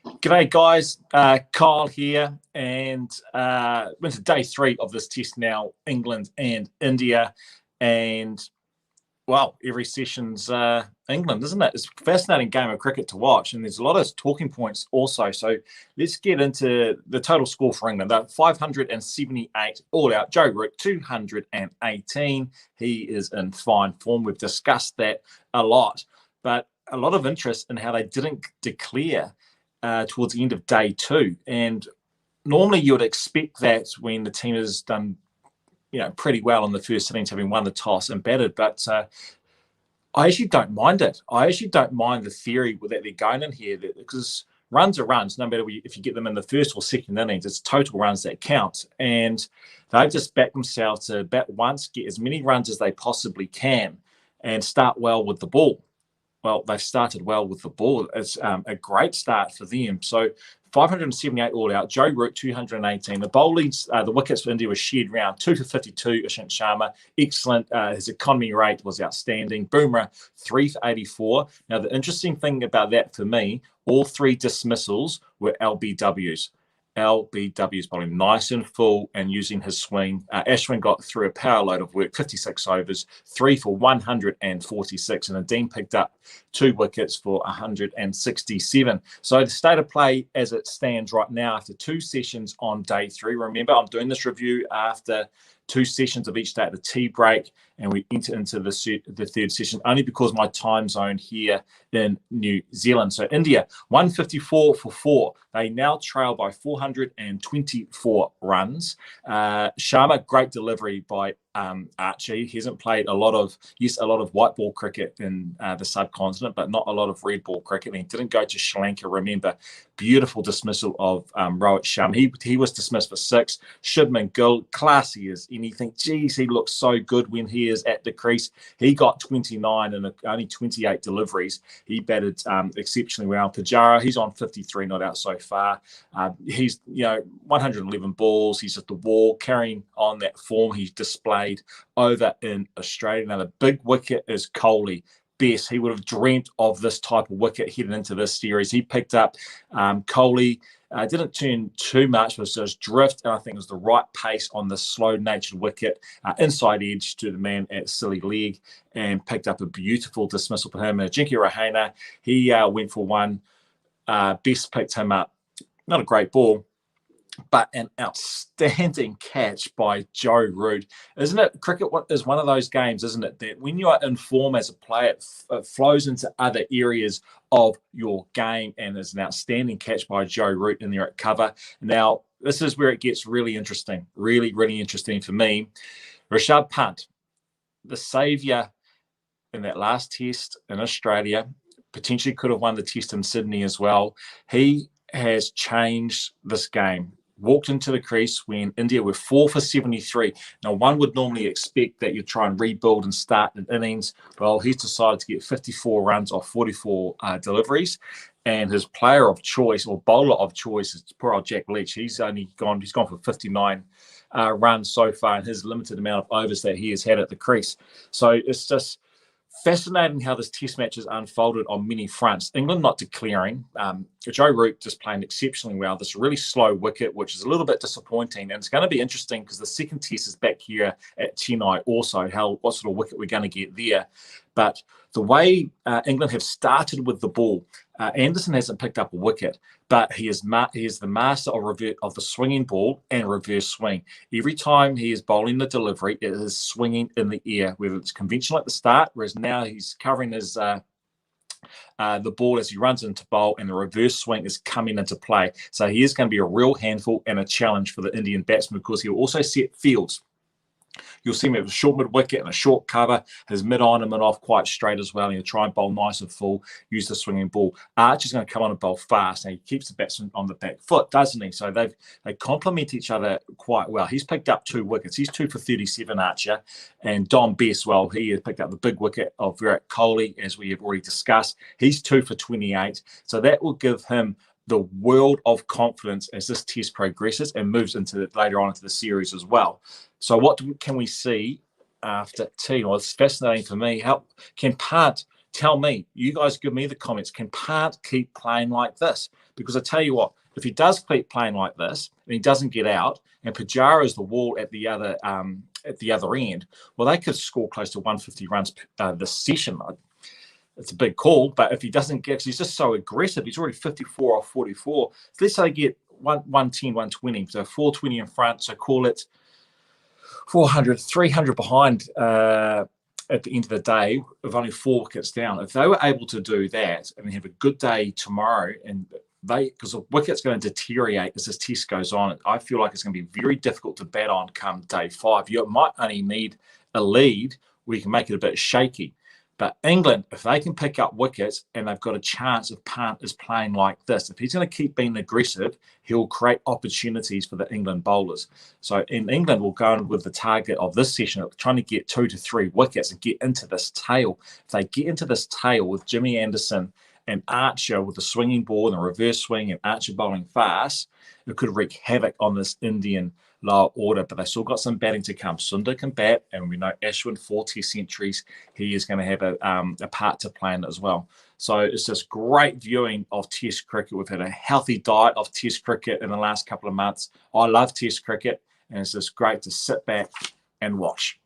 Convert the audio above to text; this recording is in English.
G'day, guys. Kyle here, and we're into day 3 of this test now, England and India. And, well, every session's England, isn't it? It's a fascinating game of cricket to watch, and there's a lot of talking points also. So let's get into the total score for England. They're 578 all out. Joe Root, 218. He is in fine form. We've discussed that a lot, but a lot of interest in how they didn't declare towards the end of day 2. And normally you would expect that when the team has done pretty well in the first innings, having won the toss and batted. But I actually don't mind it. I actually don't mind the theory that they're going in here, because runs are runs, no matter if you get them in the first or second innings. It's total runs that count. And they've just backed themselves to bat once, get as many runs as they possibly can, and start well with the ball. Well, they've started well with the ball. It's a great start for them. So 578 all out. Joe Root, 218. The bowlings, the wickets for India were shared round. 2 for 52, Ishant Sharma. Excellent. His economy rate was outstanding. Boomerang, 3 for 84. Now, the interesting thing about that for me, all 3 dismissals were LBWs. LBW's bowling nice and full and using his swing. Ashwin got through a power load of work, 56 overs, 3 for 146, and Dean picked up 2 wickets for 167. So the state of play as it stands right now after 2 sessions on day 3. Remember, I'm doing this review after 2 sessions of each day at the tea break, and we enter into the 3rd session only because my time zone here in New Zealand. So India, 154 for 4. They now trail by 424 runs. Sharma, great delivery by Archie. He hasn't played a lot of white ball cricket in the subcontinent, but not a lot of red ball cricket. And he didn't go to Sri Lanka, remember. Beautiful dismissal of Rohit Sharma. He was dismissed for 6. Shubman Gill, classy as anything. Geez, he looks so good when he is at the crease. He got 29 and only 28 deliveries. He batted exceptionally well. Pujara, he's on 53 not out so far. He's 111 balls. He's at the wall, carrying on that form he's displayed over in Australia. Now the big wicket is Kohli. Best, he would have dreamt of this type of wicket heading into this series. He picked up Kohli. Didn't turn too much, was just drift, and I think it was the right pace on the slow-natured wicket, inside edge to the man at silly leg, and picked up a beautiful dismissal for him. Jinky Rahane, he went for 1. Best picked him up. Not a great ball, but an outstanding catch by Joe Root. Isn't it? Cricket is one of those games, isn't it, that when you are in form as a player, it flows into other areas of your game, and there's an outstanding catch by Joe Root in there at cover. Now, this is where it gets really interesting, really, really interesting for me. Rishab Pant, the saviour in that last test in Australia, potentially could have won the test in Sydney as well. He has changed this game. Walked into the crease when India were 4 for 73. Now, one would normally expect that you try and rebuild and start an innings. Well, he's decided to get 54 runs off 44 deliveries. And his player of choice or bowler of choice is poor old Jack Leach. He's gone for 59 runs so far in his limited amount of overs that he has had at the crease. So it's just fascinating how this test match has unfolded on many fronts. England not declaring. Joe Root just playing exceptionally well. This really slow wicket, which is a little bit disappointing. And it's going to be interesting because the second test is back here at Chennai also, what sort of wicket we're going to get there. But the way England have started with the ball, Anderson hasn't picked up a wicket, but he is the master of the swinging ball and reverse swing. Every time he is bowling the delivery, it is swinging in the air, whether it's conventional at the start, whereas now he's covering his the ball as he runs into bowl, and the reverse swing is coming into play. So he is going to be a real handful and a challenge for the Indian batsman, because he'll also set fields. You'll see him have a short mid-wicket and a short cover, his mid-on and mid-off quite straight as well, and he'll try and bowl nice and full, use the swinging ball. Archer's going to come on and bowl fast, and he keeps the batsman on the back foot, doesn't he? So they complement each other quite well. He's picked up 2 wickets. He's 2 for 37, Archer. And Dom Bess, well, he has picked up the big wicket of Virat Kohli, as we have already discussed. He's 2 for 28. So that will give him the world of confidence as this test progresses and moves into later on into the series as well. So what can we see after tea? Well, it's fascinating for me. How can Pant Tell me, you guys give me the comments, can Pant keep playing like this? Because I tell you what, if he does keep playing like this and he doesn't get out, and Pujara is the wall at the other end, well, they could score close to 150 runs this session. It's a big call, but if he doesn't get, he's just so aggressive. He's already 54 or 44. So let's say they get 110, 120, so 420 in front. So call it 400, 300 behind at the end of the day, with only 4 wickets down. If they were able to do that and have a good day tomorrow, and because the wicket's going to deteriorate as this test goes on, I feel like it's going to be very difficult to bat on come day 5. You might only need a lead where you can make it a bit shaky. But England, if they can pick up wickets and they've got a chance if Pant is playing like this, if he's going to keep being aggressive, he'll create opportunities for the England bowlers. So in England, we'll go in with the target of this session of trying to get 2 to 3 wickets and get into this tail. If they get into this tail with Jimmy Anderson and Archer with the swinging ball and the reverse swing and Archer bowling fast, it could wreak havoc on this Indian lower order, but they still got some batting to come. Sundar can bat, and we know Ashwin, 4 Test centuries. He is going to have a part to play in it as well. So it's just great viewing of Test cricket. We've had a healthy diet of Test cricket in the last couple of months. I love Test cricket, and it's just great to sit back and watch.